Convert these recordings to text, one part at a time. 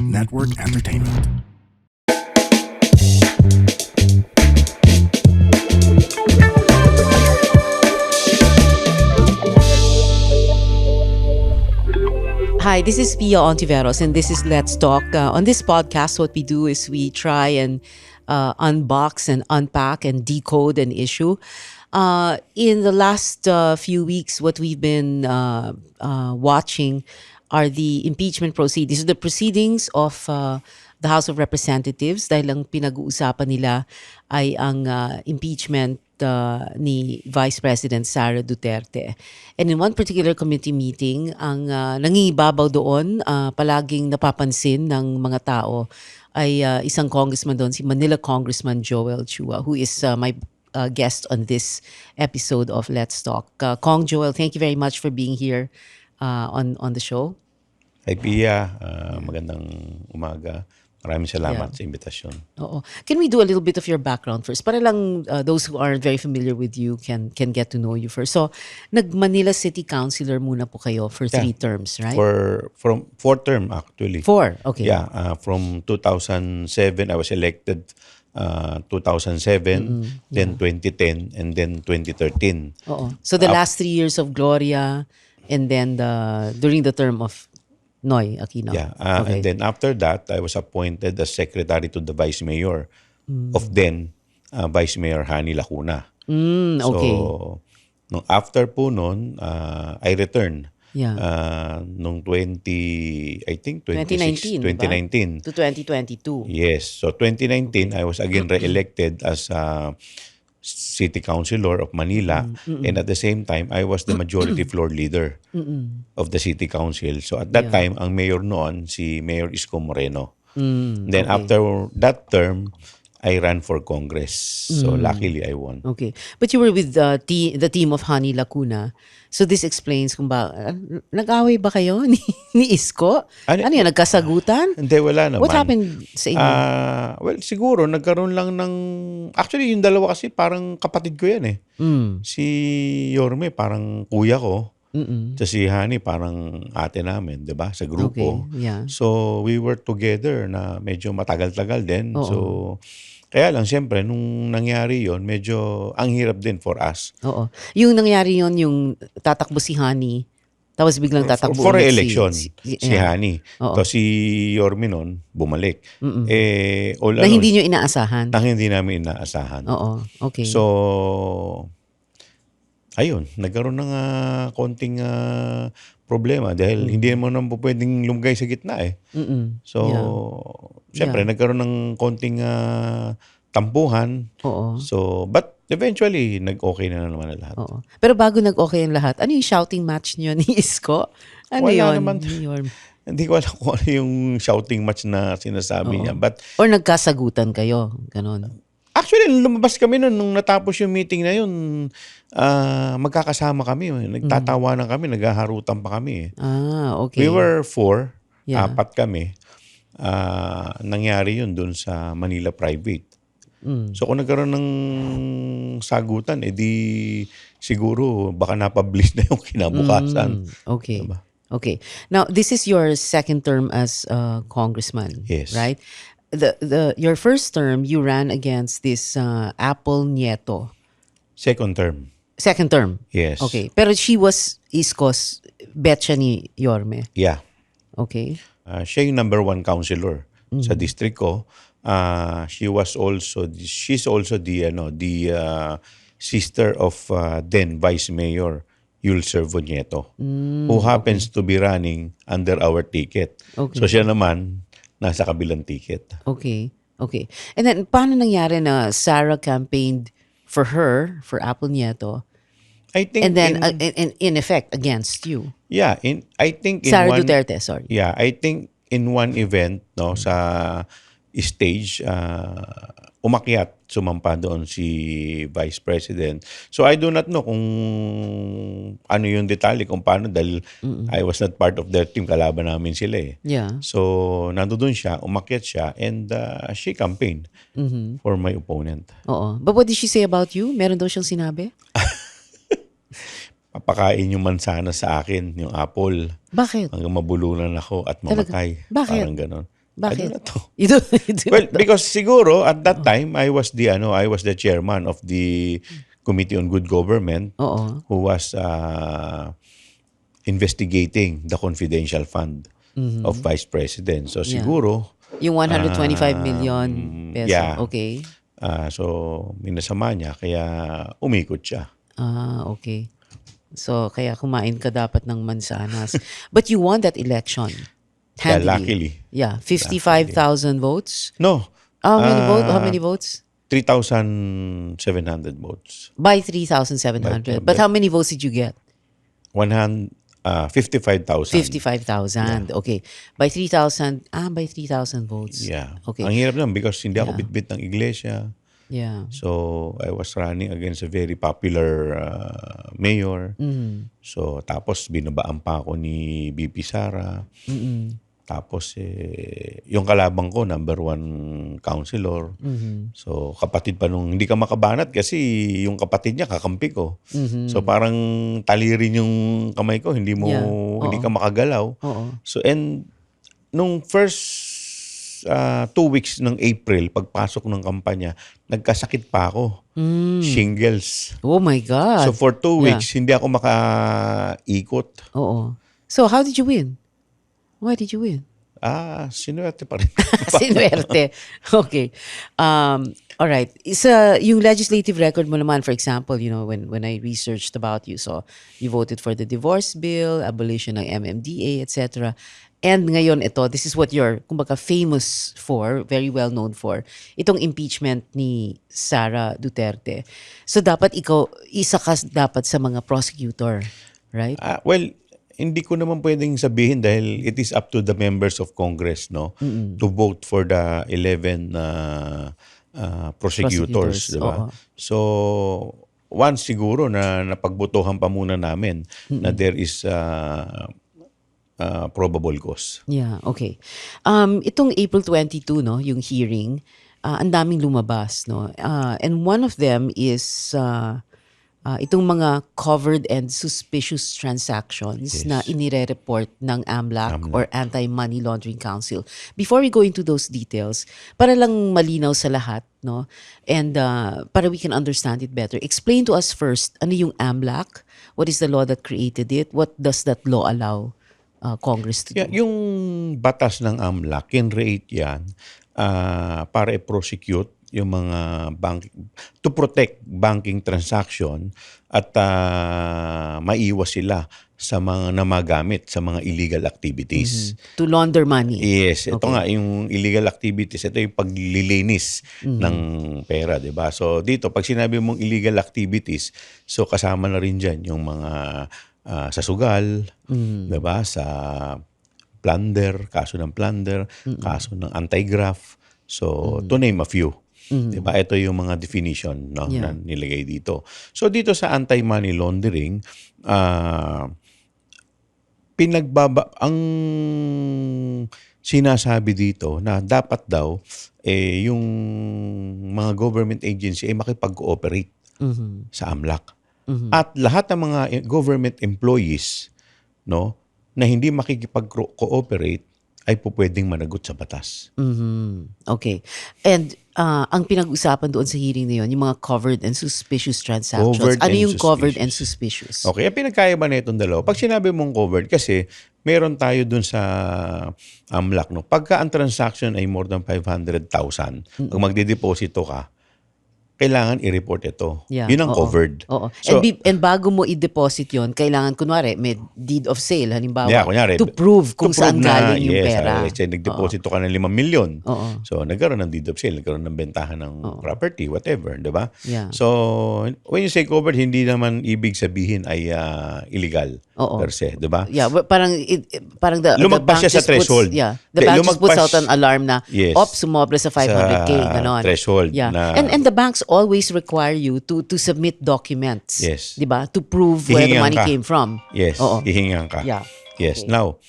Network Entertainment. Hi, this is Pia Ontiveros, and this is Let's Talk. On this podcast, what we do is we try and unbox and unpack and decode an issue. In the last few weeks, what we've been watching are the impeachment proceedings, the proceedings of the House of Representatives dahil ang pinag-uusapan nila ay ang impeachment ni Vice President Sara Duterte. And in one particular committee meeting, ang nangingibabaw doon, palaging napapansin ng mga tao ay isang congressman doon, si Manila Congressman Joel Chua, who is my guest on this episode of Let's Talk. Cong Joel, thank you very much for being here on the show. Hi Pia, magandang umaga. Maraming salamat sa imbitasyon. Oo. Can we do a little bit of your background first? Para lang those who aren't very familiar with you can get to know you first. So, nag-Manila City Councilor muna po kayo for 3 terms, right? From 4 term actually. 4, okay. Yeah, from 2007 I was elected 2007, then 2010 and then 2013. Oo. So the last 3 years of Gloria and then during the term of Noy Aquino. Yeah, okay. and then after that I was appointed as secretary to the Vice Mayor of then Vice Mayor Hani Lacuna. Okay. So nung after po noon, I returned. Yeah. Nung 2019 to 2022. Yes. So 2019 I was again re-elected as City Councilor of Manila, and at the same time I was the majority floor leader of the City Council. So at that time ang mayor noon si Mayor Isko Moreno. Then after that term I ran for Congress. So luckily I won. Okay. But you were with the team of Hani Lacuna. So this explains kung nag-away ba kayo ni Isko? Ano yan, nagkasagutan? Hindi, wala naman. What happened sa inyo? Well, siguro nagkaroon lang ng... Actually, yung dalawa kasi parang kapatid ko yan eh. Si Yorme parang kuya ko. Tapos si Hani parang ate namin, 'di ba? Sa grupo. Okay, yeah. So we were together na medyo matagal-tagal din. Oo. So kaya lang siyempre nung nangyari 'yon, medyo ang hirap din for us. Oo. Yung nangyari yon, yung tatakbo si Hani, tapos biglang tatakbo For ulit election si Hani. Oo. Tapos si Yorme noon bumalik. Na hindi nyo inaasahan. Na hindi namin inaasahan. Oo. Okay. So ayun, nagkaroon ng konting problema dahil hindi mo naman po pwedeng lumagay sa gitna eh. So, syempre, nagkaroon ng konting tampuhan. Oo. So, but eventually, nag-okay na naman lahat. Oo. Pero bago nag-okay ang lahat, ano yung shouting match nyo ni Isko? Ano Wala yun? naman. Hindi ko alam kung ano yung shouting match na sinasabi niya. But, or nagkasagutan kayo? Ganon. actually, lumabas kami noon nung natapos yung meeting na yun. Magkakasama kami. Nagtatawanan kami, naghaharutan pa kami. Okay. We were 4, Yeah. 4 kami. Nangyari yun dun sa Manila Private. So kung nagkaroon ng sagutan, edi siguro baka napublish na yung kinabukasan. Okay. Diba? Okay. Now, this is your second term as congressman, Yes. right? Your first term, you ran against this Apple Nieto. Second term. Second term? Yes. Okay. Pero she was Isko's betcha ni Yorme. Yeah. Okay. Siya yung number 1 councilor sa district ko. She's also the sister of then Vice Mayor Yul Servo Nieto, who happens to be running under our ticket. Okay. So siya naman nasa kabilang ticket. Okay. Okay. And then, paano nangyari na Sarah campaigned for her, for Apple Nieto, I think and then in effect against you? Yeah, I think in Sara one Duterte, sorry. Yeah, I think in one event sa stage umakyat, sumampa doon si Vice President. So I do not know kung ano yung detalye, kung paano, dahil I was not part of their team, kalaban namin sila eh. Yeah. So nandoon siya, umakyat siya, and she campaigned for my opponent. Oo. But what did she say about you? Meron daw siyang sinabi? Papakain yung mansana sa akin, yung apple. Bakit? Hanggang mabulunan ako at mamatay. Bakit? Parang ganon. I do Bakit? not know. You do Well, not know. because siguro at that time I was the chairman of the Committee on Good Government Oo. who was investigating the confidential fund of Vice President. So Yeah. siguro Yung 125 million peso. yeah. Okay. So minasama niya kaya umikot siya. Okay. So, kaya kumain ka dapat ng mansanas. But you won that election. Yeah, Handily. luckily. Yeah. 55,000 votes. No. How many votes? 3,700 votes. By 3,700. But how many votes did you get? 55,000. 55,000. Okay. By 3,000 votes. Yeah. Okay. Ang hirap naman because hindi ako Yeah. bitbit ng iglesia. Yeah. So, I was running against a very popular mayor. So, tapos binabaan pa ako ni BP Sara. Tapos, yung kalabang ko, number 1 councilor. So, kapatid pa nung, hindi ka makabanat kasi yung kapatid niya, kakampi ko. So, parang talirin yung kamay ko, hindi Yeah. ka makagalaw. Oo. So, and nung first 2 weeks ng April, pagpasok ng kampanya, nagkasakit pa ako. Shingles. Oh my God. So, for 2 weeks, hindi ako makaikot. Oo. So, how did you win? Why did you win? Sinuwerte pa rin. Sinuwerte. Okay. All right. Yung legislative record mo naman, for example, when I researched about you, so you voted for the divorce bill, abolition ng MMDA, etc. And ngayon ito, this is what you're, kumbaga, famous for, very well known for, itong impeachment ni Sara Duterte. So dapat ikaw, isa ka dapat sa mga prosecutor, right? Well, hindi ko naman pwedeng sabihin dahil it is up to the members of Congress, no, to vote for the 11 prosecutors, di ba? Oo. So, once siguro na napagbotohan pa muna namin na there is probable cause. Yeah, okay. Itong April 22, no, yung hearing, ang daming lumabas, no. And one of them is itong mga covered and suspicious transactions na inire-report ng AMLAC or Anti-Money Laundering Council. Before we go into those details, para lang malinaw sa lahat, no, and para we can understand it better, explain to us first, ano yung AMLAC? What is the law that created it? What does that law allow Congress to do? Yung batas ng AMLAC, kinreate yan para i-prosecute yung mga to protect banking transaction at maiwas sila sa mga namagamit sa mga illegal activities. To launder money. Yes, ito nga yung illegal activities, ito yung paglilinis ng pera, 'di ba? So dito pag sinabi mong illegal activities, so kasama na rin diyan yung mga sa sugal, 'di ba? Sa plunder, kaso ng plunder, kaso ng anti-graft. So to name a few. Diba? Ito yung mga definition, no, na nilagay dito. So dito sa anti-money laundering, ang sinasabi dito na dapat daw yung mga government agency ay makipag-cooperate sa AMLAC. At lahat ng mga government employees, no, na hindi makikipag-cooperate ay pwedeng managot sa batas. Okay. And ang pinag-usapan doon sa hearing na yun, yung mga covered and suspicious transactions. Ano yung covered and suspicious? Okay, pinagkaiba na itong dalawa. Pag sinabi mong covered, kasi meron tayo dun sa AMLAC, no? Pagka ang transaction ay more than 500,000, pag magdideposito ka, kailangan i-report ito. Yeah, Yun ang covered. Oo. So, And bago mo i-deposit yon, kailangan, kunwari, may deed of sale, halimbawa, kunyari, to prove kung saan na, galing yung pera. Yes, nagdeposito ka ng 5 million. Oo. So, nagkaroon ng deed of sale, nagkaroon ng bentahan ng property, whatever, di ba? Yeah. So, when you say covered, hindi naman ibig sabihin ay illegal per se, di ba? Yeah, parang the Lumagpas bank siya sa just puts, threshold. the bank just puts out an alarm na, Yes. sumobra sa 500K, ganon. Threshold. Yeah. Na, And the banks always require you to submit documents. Yes. Di ba? To prove where the Hihingan money ka. came from. Yes, Oo. hihingan ka. Yeah. Yes. Okay. Now,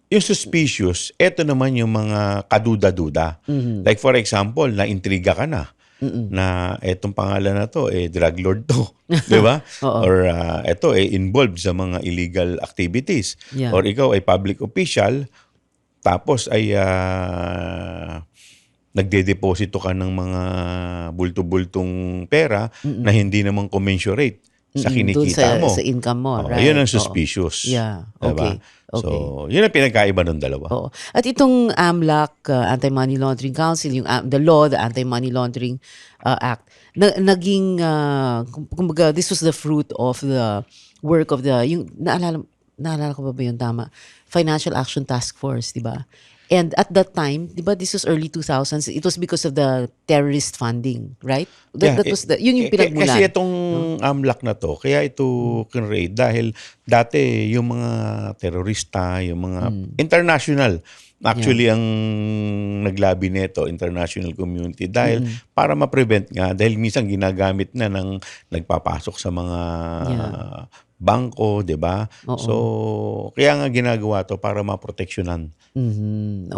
yung suspicious, eto naman yung mga kaduda-duda. Like for example, na-intriga ka na. Na etong pangalan na to, drug lord to. Di ba? Or eto, involved sa mga illegal activities. Yeah. Or ikaw ay public official, tapos ay nagde-deposito ka ng mga bulto-bultong pera na hindi naman commensurate sa Doon kinikita mo. sa income mo, right? Yun ang Oo. suspicious. Yeah, Diba? okay. Okay. So, yun ang pinagkaiba ng dalawa. Oo. At itong AMLAC, Anti-Money Laundering Council, yung the law, the Anti-Money Laundering Act, naging, kumbaga, this was the fruit of the work of yung, naalala ko ba yung tama? Financial Action Task Force, di ba? And at that time, di ba, this was early 2000s, it was because of the terrorist funding, right? That was yun yung pinagmulan. Kasi itong AMLAC na to, kaya ito kinraid dahil dati yung mga terorista, yung mga international, actually ang naglabi nito, international community, dahil para ma-prevent nga, dahil minsan ginagamit na ng nagpapasok sa mga bangko, di ba? So, kaya nga ginagawa to para maproteksyonan.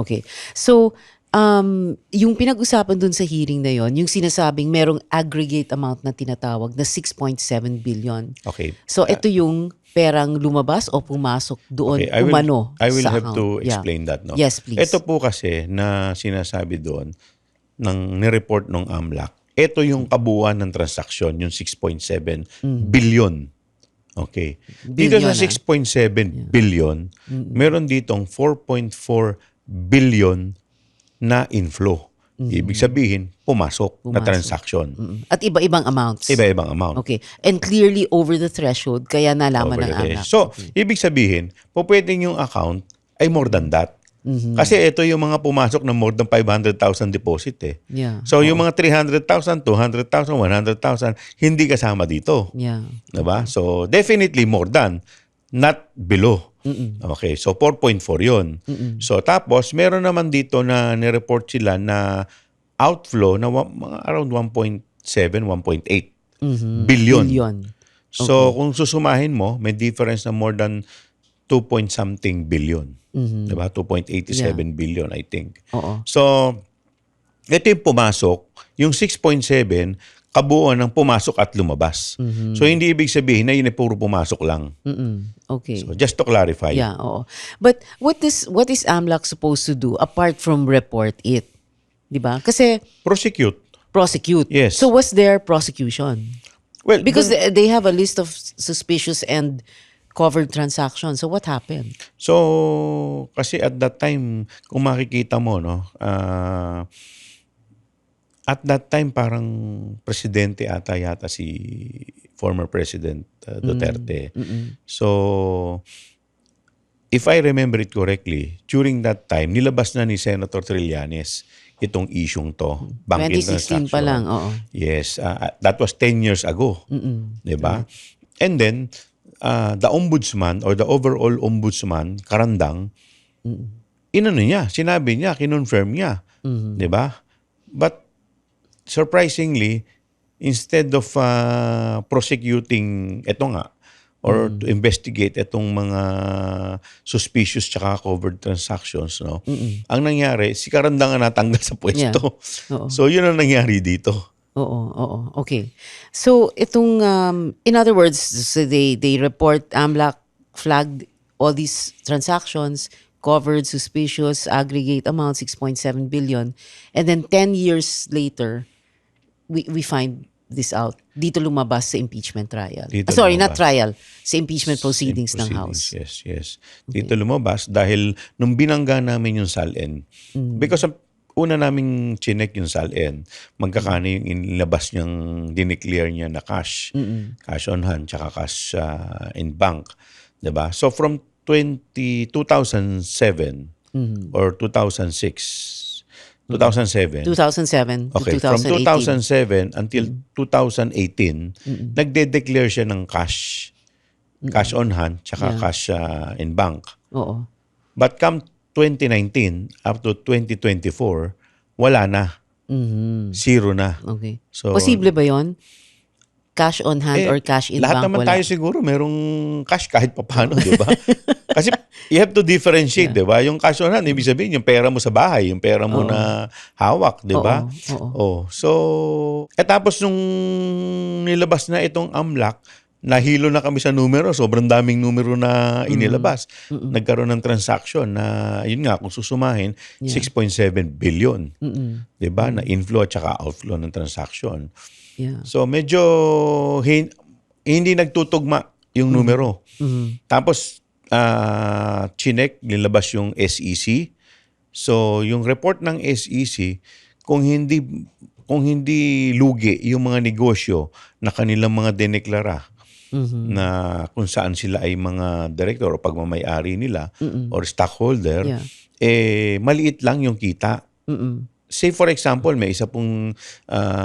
Okay. So, yung pinag-usapan dun sa hearing na yon, yung sinasabing merong aggregate amount na tinatawag na 6.7 billion. Okay. So, ito yung perang lumabas o pumasok doon, Okay, umano I will sa have to account. explain that. No? Yes, please. Ito po kasi na sinasabi doon ng nireport ng AMLAC, ito yung kabuuan ng transaksyon, yung 6.7 billion. Okay. Dito sa 6.7 billion, meron ditong 4.4 billion na inflow. Ibig sabihin, pumasok na transaction. At iba-ibang amounts. Iba-ibang amount. Okay. And clearly over the threshold, kaya nalaman ng AMLAC. So, ibig sabihin, pwedeng yung account ay more than that. Kasi ito yung mga pumasok na more than 500,000 deposit eh. Yeah. So, yung mga 300,000, 200,000, 100,000, hindi kasama dito. Yeah. Diba? So, definitely more than, not below. Okay, so 4.4 yun. So, tapos, meron naman dito na nireport sila na outflow na mga around 1.7, 1.8 billion. So, kung susumahin mo, may difference na more than 2 point something billion. Diba? 2.87 billion, I think. So, ito yung pumasok, yung 6.7, kabuuan ng pumasok at lumabas. So, hindi ibig sabihin na yun ay puro pumasok lang. Okay. So, just to clarify. Yeah, oo. But what is AMLAC supposed to do apart from report it? 'Di ba? Kasi prosecute. Yes. So was there prosecution? Well, Because they have a list of suspicious and covered transactions. So what happened? So, kasi at that time, kung makikita mo, no, at that time, parang presidente yata si former President Duterte. So, if I remember it correctly, during that time, nilabas na ni Senator Trillanes itong isyong to. Bank 2016 pa lang, oo. Yes, that was 10 years ago. Diba? And then, the ombudsman or the overall ombudsman, Karandang, sinabi niya, kinonfirm niya. Diba? But, surprisingly, instead of prosecuting or to investigate itong mga suspicious tsaka covered transactions, no? Ang nangyari, si Karandang ang natanggal sa pwesto. So, yun ang nangyari dito. Oo. Okay. So, itong, in other words, so they report AMLAC flagged all these transactions, covered, suspicious, aggregate amount, 6.7 billion. And then 10 years later, we find this out. Dito lumabas sa impeachment trial. Not trial. Sa impeachment proceedings ng House. Yes. Dito lumabas dahil nung binangga namin yung SALN, because una naming chinek yung SALN, magkakano yung inilabas niyang dineclare niya na cash. Cash on hand, tsaka cash in bank. Diba? So from 2007 or 2006, 2007. 2007 to Okay, 2018. from 2007 until 2018, nagde-declare siya ng cash. Cash on hand, tsaka cash in bank. Oo. But come 2019, up to 2024, wala na. Zero na. Okay. So, Posible ba yon? Cash on hand or cash in lahat bank? naman Wala. tayo siguro merong cash kahit papaano, di ba? Kasi you have to differentiate, di ba? Yung cash on hand, ibig sabihin yung pera mo sa bahay, yung pera mo na hawak, di ba? Oo. So, tapos nung nilabas na itong AMLAC, nahilo na kami sa numero. Sobrang daming numero na inilabas. Nagkaroon ng transaction na, yun nga, kung susumahin, 6.7 billion. Diba? Na inflow at saka outflow ng transaction. Yeah. So, medyo hindi nagtutugma yung numero. Tapos, chinek, nilabas yung SEC. So, yung report ng SEC, kung hindi lugi yung mga negosyo na kanilang mga dineklara, na kung saan sila ay mga director o pagmamay-ari nila or stockholder, maliit lang yung kita. Say for example, may isa pong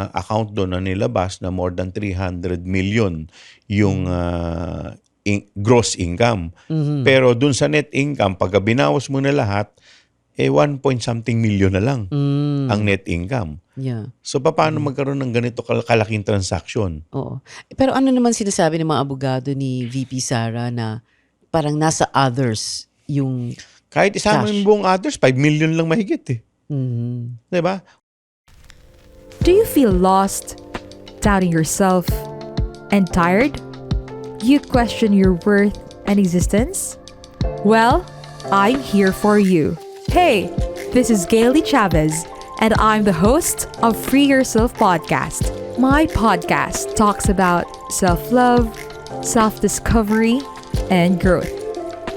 account doon na nilabas na more than 300 million yung gross income. Pero doon sa net income, pagka binawas mo na lahat, 1 point something million na lang ang net income. Yeah. So, paano magkaroon ng ganito kalaking transaction? Oo. Pero ano naman sinasabi ng mga abogado ni VP Sara na parang nasa others yung Kahit isama cash? yung buong others, 5 million lang mahigit eh. Diba? Do you feel lost, doubting yourself, and tired? You question your worth and existence? Well, I'm here for you. Hey, this is Gailey Chavez, and I'm the host of Free Yourself Podcast. My podcast talks about self-love, self-discovery, and growth.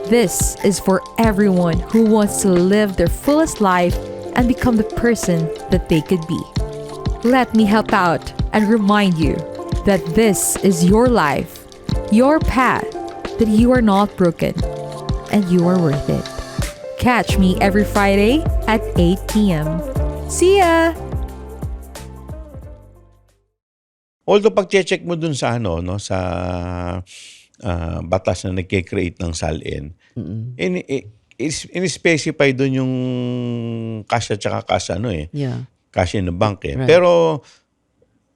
This is for everyone who wants to live their fullest life and become the person that they could be. Let me help out and remind you that this is your life, your path, that you are not broken, and you are worth it. Catch me every Friday at 8 p.m. See ya! Although pag-check mo dun sa sa batas na nagke-create ng SALN, in-specify dun yung cash at saka cash cash in the bank eh. Right. Pero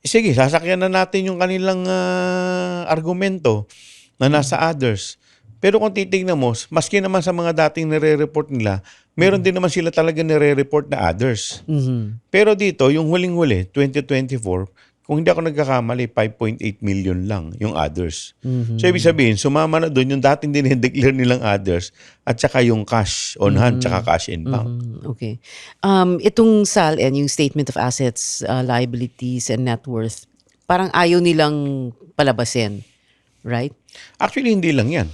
sige, sasakyan na natin yung kanilang argumento na nasa others. Pero kung titignan mo, maski naman sa mga dating nire-report nila, meron din naman sila talaga nire-report na others. Pero dito, yung huling-huli, 2024, kung hindi ako nagkakamali, 5.8 million lang yung others. So, ibig sabihin, sumama na doon yung dating dinideclare nilang others at saka yung cash on hand, saka cash in bank. Okay. Itong SALN, yung Statement of Assets, Liabilities, and Net Worth, parang ayaw nilang palabasin, right? Actually, hindi lang yan.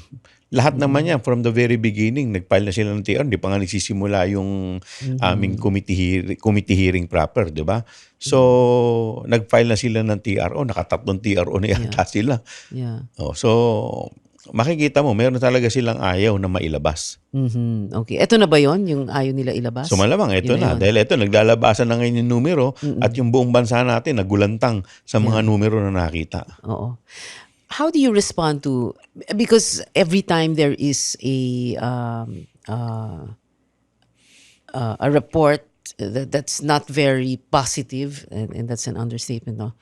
Lahat naman yan, from the very beginning, nag-file na sila ng TR, hindi pa nga nagsisimula yung aming committee hearing proper, di ba? So, nag-file na sila ng TRO, nakatatlong TRO na yata sila. Yeah. So, makikita mo, meron talaga silang ayaw na mailabas. Okay. Ito na ba yon yung ayaw nila ilabas? So, malamang, ito Yun na. yun. Dahil ito, naglalabasan na ngayon yung numero at yung buong bansa natin nagulantang sa mga numero na nakita. Oo. How do you respond to, because every time there is a report that's not very positive, and that's an understatement, no?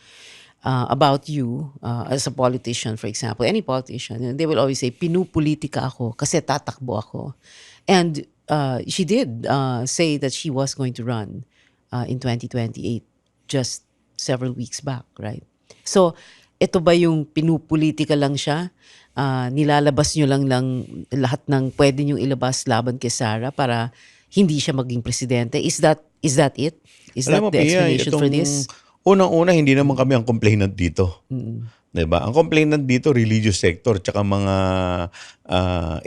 About you as a politician, for example, any politician, they will always say, pinupolitika ako kasi tatakbo ako. And she did say that she was going to run in 2028, just several weeks back, right? So, ito ba yung pinupolitika lang siya? Nilalabas nyo lang lahat ng pwede nyo ilabas laban kay Sara para hindi siya maging presidente? Is that it? Is that Alam mo, the Pia, explanation for this? Unang-una, hindi naman kami ang complainant dito. Diba? Ang complainant dito, religious sector, tsaka mga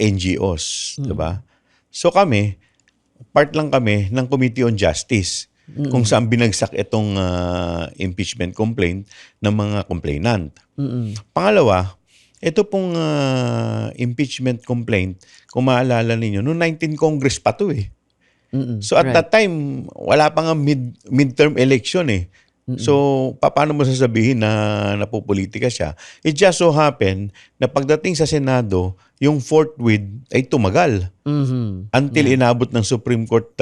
NGOs. Diba? So kami, part lang kami ng Committee on Justice. Kung saan binagsak itong impeachment complaint ng mga complainant. Pangalawa, ito pong impeachment complaint, kung maalala ninyo, noong 19 Congress pa to eh. So at that time, wala pa nga midterm election eh. So, paano mo sasabihin na napupolitika siya? It just so happened na pagdating sa Senado, yung fourth with ay tumagal. Until inabot ng Supreme Court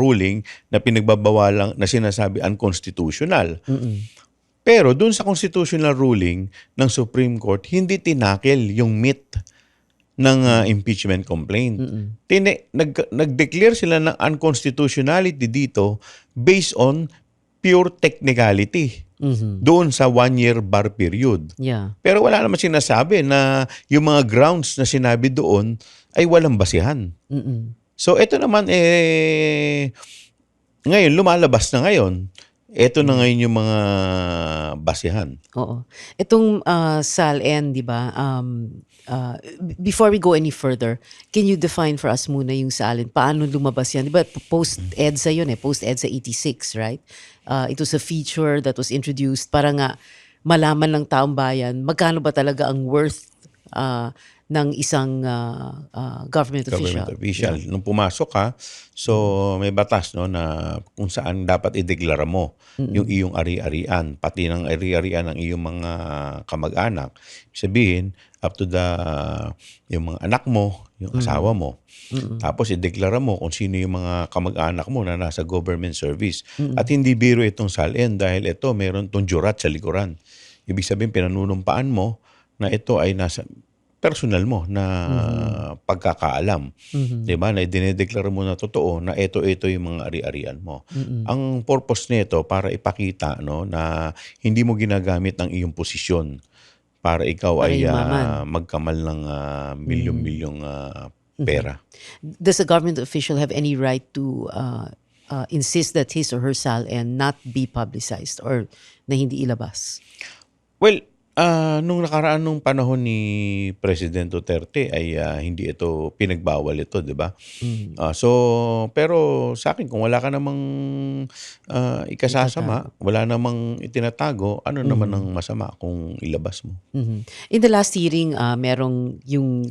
ruling na pinagbabawalang na sinasabi unconstitutional. Pero dun sa constitutional ruling ng Supreme Court, hindi tinakel yung meat ng impeachment complaint. Nag-declare sila ng unconstitutionality dito based on pure technicality. doon sa 1-year bar period. Yeah. Pero wala naman sinasabi na yung mga grounds na sinabi doon ay walang basihan. So ito naman ngayon lumalabas na ngayon. Ito na ngayon yung mga basihan. Oo. Itong SALN, di ba? Before we go any further, can you define for us muna yung SALN? Paano lumabas yan? Di ba post-EDSA yun Post-EDSA 86, right? It was a feature that was introduced para nga malaman ng taong bayan magkano ba talaga ang worth ng isang government official. Nung pumasok ka, so may batas no na kung saan dapat ideklara mo yung iyong ari-arian, pati ng ari-arian ng iyong mga kamag-anak. Sabihin, up to yung mga anak mo, yung asawa mo. Tapos ideklara mo kung sino yung mga kamag-anak mo na nasa government service. At hindi biro itong SALN dahil ito meron tong jurat sa likuran. Ibig sabihin, pinanunumpaan mo na ito ay nasa personal mo na pagkakaalam. Diba? Na dinedeklara mo na totoo na ito yung mga ari-arian mo. Ang purpose nito para ipakita no, na hindi mo ginagamit ang iyong posisyon para ikaw Para ay yumaman. magkamal ng milyong-milyong pera. Does a government official have any right to insist that his or her SALN not be publicized or na hindi ilabas? Well, nung nakaraan nung panahon ni President Duterte ay hindi ito pinagbawal ito, 'di ba? Pero sa akin kung wala ka namang ikasasama, wala namang itinatago, ano naman ang masama kung ilabas mo? In the last hearing, merong yung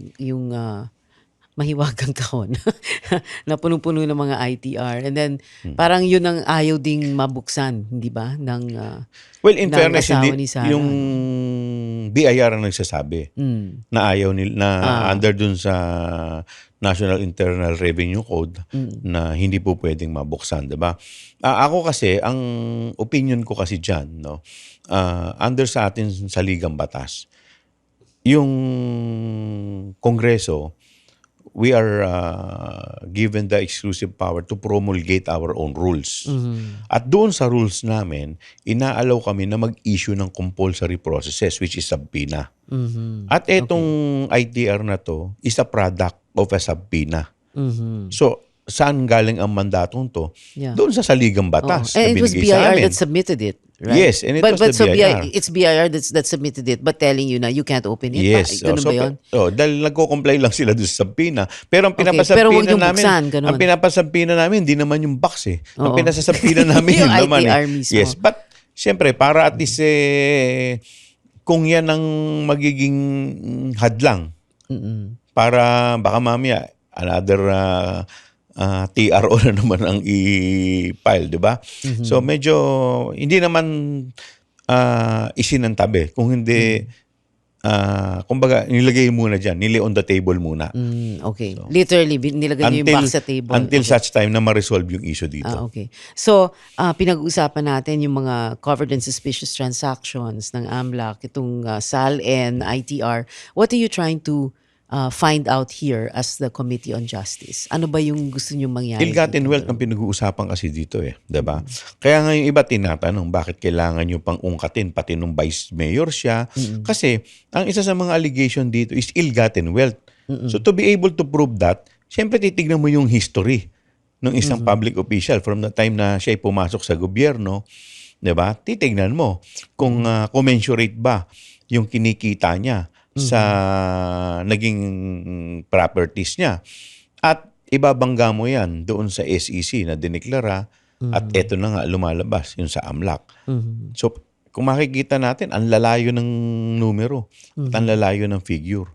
mahiwagang kahon na punong-puno ng mga ITR. And then, parang yun ang ayaw ding mabuksan, hindi ba? Well, in ng fairness, asawa ni Sara. yung BIR ang nagsasabi na ayaw nila, na under dun sa National Internal Revenue Code na hindi po pwedeng mabuksan, di ba? Ako kasi, ang opinion ko kasi dyan, no, under sa atin sa Ligang Batas, yung Kongreso, we are given the exclusive power to promulgate our own rules. At doon sa rules namin, inaalaw kami na mag-issue ng compulsory processes, which is subpoena. At etong ITR na to is a product of a subpoena. So, saan galing ang mandatong to? Yeah. Doon sa Saligang Batas na And it was binigay sa BIR amin. that submitted it, right? Yes, and it was the so BIR. It's BIR that submitted it, but telling you na you can't open it. Yes. Ganun ba yun? Dahil nagko-comply lang sila doon sa subpoena. Pero ang pero pinapasubpoena huwag yung namin, buksan, ganun. ang pinapasubpoena namin, hindi naman yung box eh. Ang Oo. pinasasubpoena namin Yung yung laman ITR eh. mismo. Yes, but siyempre, para at least kung yan ang magiging hadlang, para baka mamaya, another TRO na naman ang i-file, di ba? So medyo, hindi naman isinantabi. Kung hindi, kumbaga, nilagay muna dyan, nili on the table muna. Okay. Literally, nilagay niyo yung box sa table. Until Okay. such time na ma-resolve yung issue dito. Okay. So, pinag-uusapan natin yung mga covered and suspicious transactions ng AMLAC, itong SALN, ITR. What are you trying to find out here as the Committee on Justice? Ano ba yung gusto niyong mangyari? Ill-gotten dito? wealth ang pinag-uusapan kasi dito diba? Kaya nga yung iba tinatanong, bakit kailangan nyo pang ungkatin pati nung vice mayor siya? Kasi, ang isa sa mga allegation dito is ill-gotten wealth. So to be able to prove that, syempre titignan mo yung history ng isang public official from the time na siya ay pumasok sa gobyerno, diba? Titignan mo kung commensurate ba yung kinikita niya sa naging properties niya. At ibabangga mo yan doon sa SEC na dineklara at eto na nga lumalabas yung sa AMLAC. So kung makikita natin, ang lalayo ng numero at ang lalayo ng figure.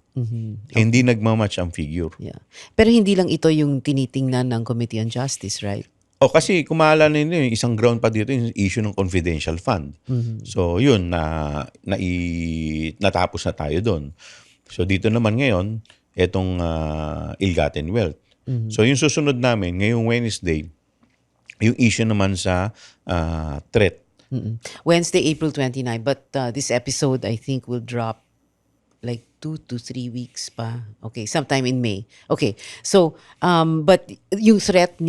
Hindi nagmamatch ang figure. Yeah. Pero hindi lang ito yung tinitingnan ng Committee on Justice, right? Kasi kumaalala ninyo, yung isang ground pa dito yung issue ng confidential fund. So yun, natapos na tayo doon. So dito naman ngayon, etong ill-gotten wealth. So yung susunod namin, ngayong Wednesday, yung issue naman sa threat. Wednesday, April 29. But this episode, I think, will drop like 2 to 3 weeks pa. Okay, sometime in May. Okay, so, but yung threat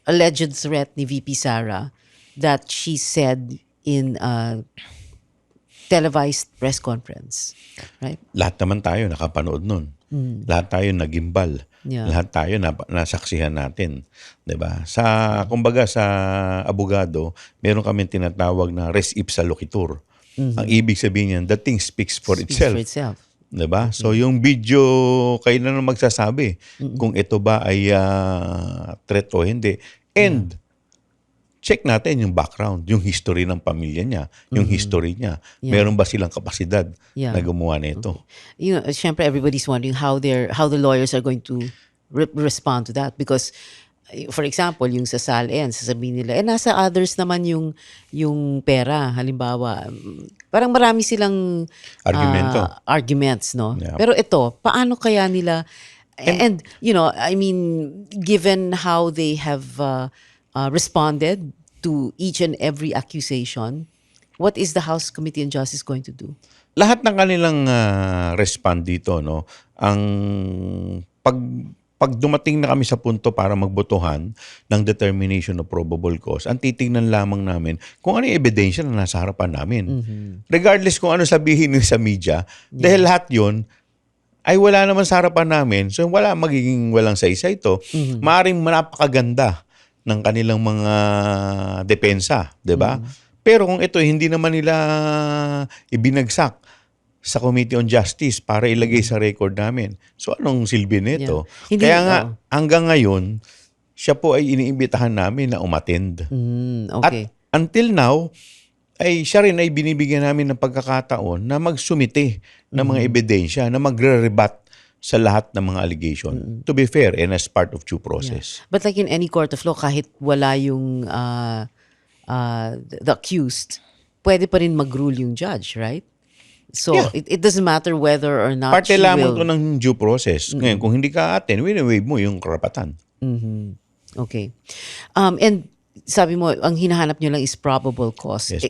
alleged threat ni VP Sara that she said in a televised press conference, right? Lahat naman tayo nakapanood nun. Lahat tayo nagimbal. Yeah. Lahat tayo nasaksihan natin. 'Di ba? Kumbaga sa abogado, meron kaming tinatawag na res ipsa loquitur. Ang ibig sabihin niyan, the thing speaks for Speaks itself. for itself. 'Di ba? So yung video, kayo na lang magsasabi kung ito ba ay threat o hindi. And check natin yung background, yung history ng pamilya niya, yung history niya. Yeah. Meron ba silang kapasidad Yeah. na gumawa nito? You know, syempre everybody's wondering how the lawyers are going to respond to that, because for example, yung sa SALN, sasabihin nila, nasa others naman yung pera, halimbawa. Parang marami silang Argumento. arguments, no? Yeah. Pero ito, paano kaya nila, and you know, I mean, given how they have responded to each and every accusation, what is the House Committee on Justice going to do? Lahat ng kanilang respond dito, no, ang pag dumating na kami sa punto para magbotohan ng determination of probable cause, ang titingnan lamang namin kung ano yung ebidensya na nasa harapan namin. Regardless kung ano sabihin nila sa media, dahil lahat yun ay wala naman sa harapan namin, so magiging walang saysay ito. Maaring napakaganda ng kanilang mga depensa, 'di ba? Pero kung ito hindi naman nila ibinagsak sa Committee on Justice para ilagay sa record namin, so anong silbi nito? Yeah. Kaya nga hanggang ngayon, siya po ay iniimbitahan namin na umattend. Okay. At until now, ay siya rin ay binibigyan namin ng pagkakataon na magsumite ng mga ebidensya, na magre-rebut sa lahat ng mga allegation. To be fair, and as part of due process. But like in any court of law, kahit wala yung the accused, pwede pa rin mag-rule yung judge, right? So Yeah. it doesn't matter whether or not Parte she lamang will. to ng due process. Ngayon, kung hindi ka attend, wini-waive mo yung karapatan. Okay. And sabi mo, ang hinahanap nyo lang is probable cause. Yes.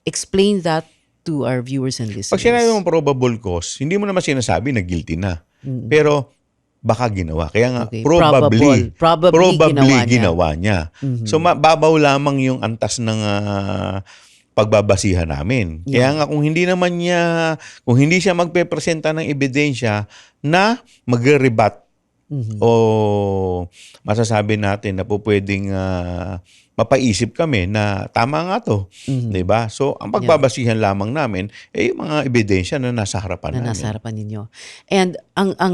Explain that to our viewers and listeners. Pag sinabi mong probable cause, hindi mo naman sinasabi na guilty na. Pero baka ginawa. Kaya nga, Okay. probably Probably ginawa niya. So, babaw lamang yung antas ng pagbabasihan namin. Kaya nga, kung hindi siya magpepresenta ng ebidensya na magre-rebut o masasabi natin na po pwedeng mapaisip kami na tama nga to. 'Di ba? So, ang pagbabasihan lamang namin ay yung mga ebidensya na nasa harapan na namin. nasa harapan ninyo. And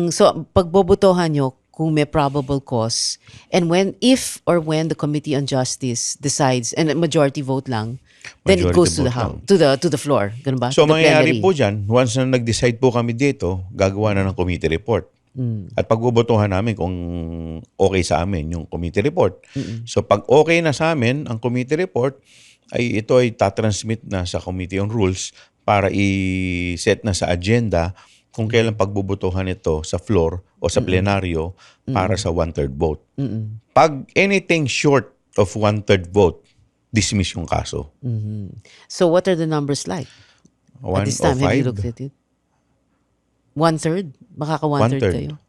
so pagbobotohan nyo kung may probable cause, and if when the Committee on Justice decides, and a majority vote lang, then it Majority goes to the vote house, lang. to the floor. Ganun ba? So, To the mangyayari plenary. po dyan, once na nag-decide po kami dito, gagawa na ng committee report. At pagbobotohan namin kung okay sa amin yung committee report. So, pag okay na sa amin ang committee report, ay ito ay tatransmit na sa Committee on Rules para i-set na sa agenda kung kailan pagbobotohan ito sa floor o sa plenaryo para sa 1/3 vote. Pag anything short of 1/3 vote, dismiss yung kaso. So what are the numbers like? At this time, have you looked at it? 1/3? Makaka 1/3 kayo?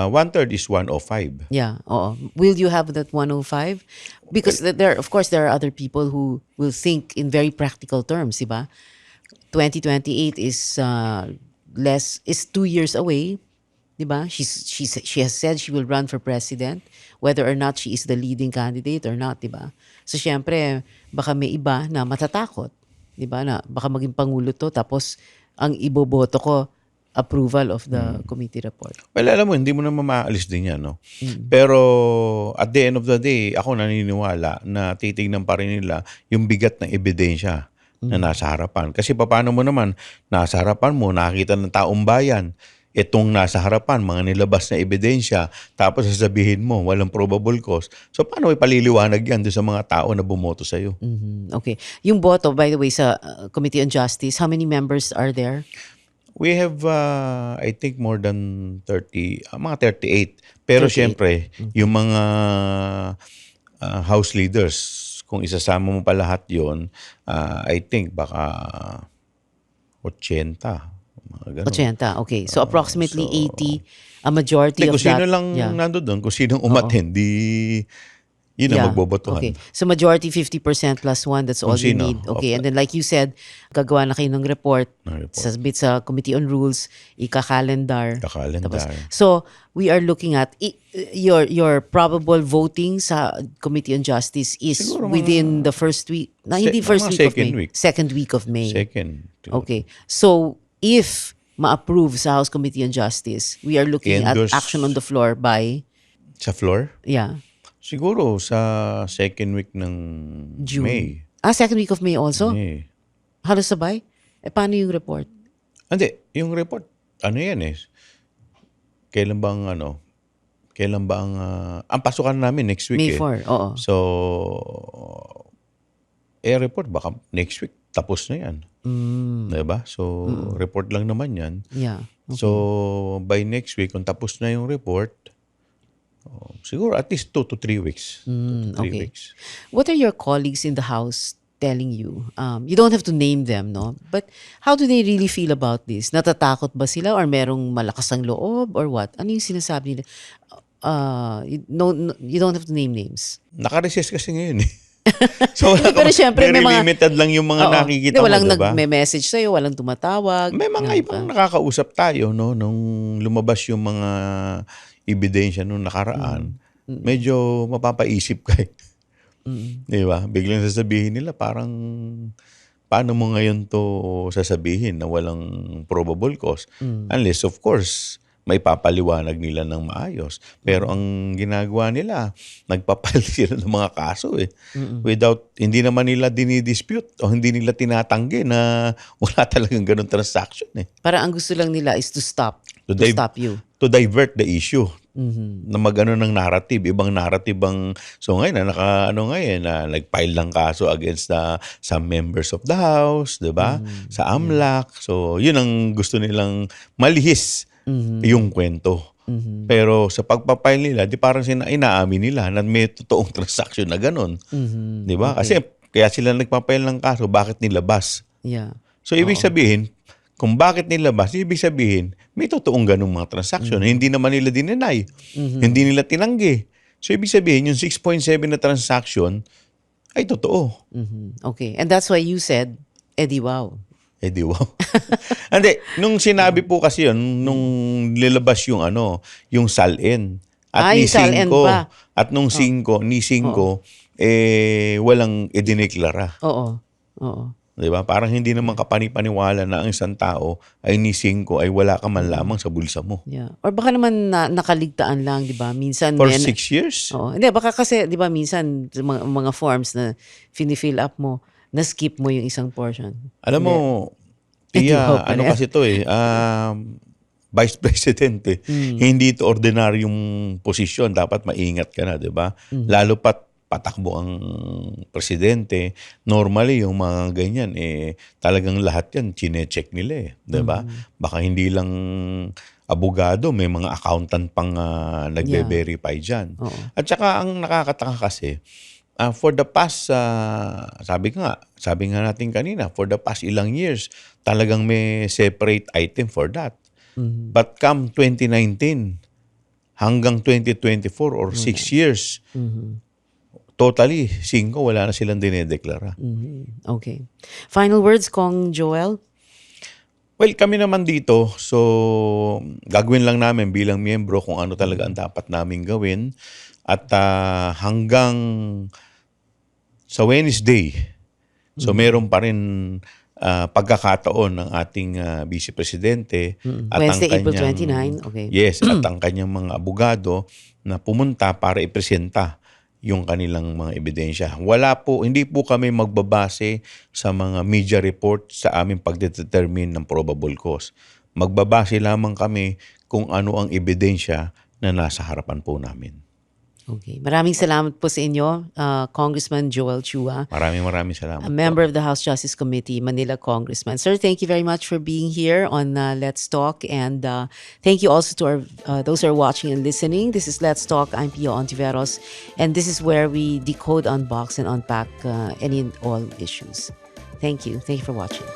1/3 is 105. Yeah, oo. Will you have that 105? Because of course, there are other people who will think in very practical terms, diba? 2028 is 2 years away, diba? She has said she will run for president, whether or not she is the leading candidate or not, diba? So, syempre, baka may iba na matatakot, diba? Na baka maging pangulo to, tapos ang iboboto ko, approval of the committee report. Well, alam mo, hindi mo naman maaalis din yan, no? Pero at the end of the day, ako naniniwala na titignan pa rin nila yung bigat ng ebidensya na nasa harapan. Kasi paano mo naman, nasa harapan mo, nakakita ng taong bayan, itong nasa harapan, mga nilabas na ebidensya, tapos sasabihin mo, walang probable cause. So, paano ipaliliwanag yan doon sa mga tao na bumoto sa'yo? Okay. Yung boto, by the way, sa Committee on Justice, how many members are there? We have, I think, more than 30, mga 38. Pero 38. syempre, yung mga house leaders, kung isasama mo pa lahat yun, I think baka 80. Mga ganun. 80, okay. So approximately 80, a majority Kung of that. sino lang nando doon, kung sinong umattend, Yun ang magbobotohan. Okay. So majority 50% plus 1, that's all Kung you sino. need. Okay. And then like you said, gagawa na kayo ng report, submit sa Committee on Rules, ika-calendar. Kakalendar. So we are looking at your probable voting sa Committee on Justice is Siguro within the first week. Hindi first mga week of second May. week. Second week of May. Second. Okay. So if ma-approve sa House Committee on Justice, we are looking at Endorse. action on the floor by Sa floor? Siguro sa second week ng June. May. Second week of May also? May. Halos sabay? Paano yung report? Hindi, yung report, yan kailan ba ang pasukan namin next week May 4, oo. So, report, baka next week, tapos na yan. Diba? So, report lang naman yan. Yeah. So, by next week, kung tapos na yung report, siguro at least 2 to 3 weeks. 2 to 3 okay. weeks. What are your colleagues in the House telling you? You don't have to name them, no? But how do they really feel about this? Natatakot ba sila or merong malakas ang loob or what? Ano yung sinasabi nila? You don't have to name names. Naka-recess kasi ngayon eh. So, Pero syempre, very may mga limited lang yung mga nakikita walang mo, diba? nagme-message sa'yo, walang tumatawag. May mga ibang nakakausap tayo, no? Nung lumabas yung mga ebidensya nung nakaraan, medyo mapapaisip ka eh. Di ba? Biglang sasabihin nila parang, paano mo ngayon to sasabihin na walang probable cause? Unless, of course, may papaliwanag nila ng maayos. Pero ang ginagawa nila, nagpapal sila ng mga kaso eh. Hindi naman nila dinidispute o hindi nila tinatanggi na wala talagang ganun transaction eh. Para ang gusto lang nila is to stop you. To divert the issue. Na magano ng narrative, ibang narrative so ngayon nag-file ng kaso against some members of the House, 'di ba? Sa AMLAC. So yun ang gusto nilang malihis yung kwento. Pero sa pagpapile nila, di parang inaamin nila na may totoong transaction na ganun. 'Di ba? Kasi kaya sila nagpapile ng kaso, bakit nilabas? Yeah. So ibig sabihin, kung bakit nilabas, ibig sabihin, may totoong ganung mga transaction. Hindi naman nila dinenay. Hindi nila tinanggi. So, ibig sabihin, yung 6.7 na transaction ay totoo. Okay. And that's why you said, Eddie, wow. Di wow. Hindi, nung sinabi po kasi yun, nung nilabas yung yung SALN. At ni yung SALN 5, pa. at nung 5, walang idineklara. Oo. Diba? Parang hindi naman kapanipaniwala na ang isang tao ay ni 5 ay wala ka man lamang sa bulsa mo. Yeah. Or baka naman nakaligtaan lang, di ba? Minsan For 6 years? Oo. Hindi, baka kasi, di ba, minsan mga forms na finifill up mo, na-skip mo yung isang portion. Alam mo, Tia, kasi to Vice President eh. Hindi ito ordinaryong posisyon. Dapat maingat ka na, di ba? Lalo pat patakbo ang presidente, normally yung mga ganyan, talagang lahat yan, chine-check nila eh. Diba? Baka hindi lang abogado, may mga accountant pang nagbe-verify dyan. At saka ang nakakataka kasi, for the past, sabi nga natin kanina, for the past ilang years, talagang may separate item for that. But come 2019, hanggang 2024 or 6 years, totally, 5 wala na silang dinedeklara. Okay. Final words, Kong Joel? Well, kami naman dito, so gagawin lang namin bilang miyembro kung ano talaga ang dapat namin gawin. At hanggang sa Wednesday, so meron pa rin pagkakataon ng ating Vice Presidente at Wednesday, ang kanyang, April 29. Okay. Yes, at ang kanyang mga abogado na pumunta para ipresenta yung kanilang mga ebidensya. Hindi po kami magbabase sa mga media report sa aming pagdetermine ng probable cause. Magbabase lamang kami kung ano ang ebidensya na nasa harapan po namin. Okay. Maraming salamat po sa inyo, Congressman Joel Chua. Maraming salamat. A member of the House Justice Committee, Manila Congressman. Sir, thank you very much for being here on Let's Talk. And thank you also to those who are watching and listening. This is Let's Talk. I'm Pio Ontiveros. And this is where we decode, unbox, and unpack any and all issues. Thank you. Thank you for watching.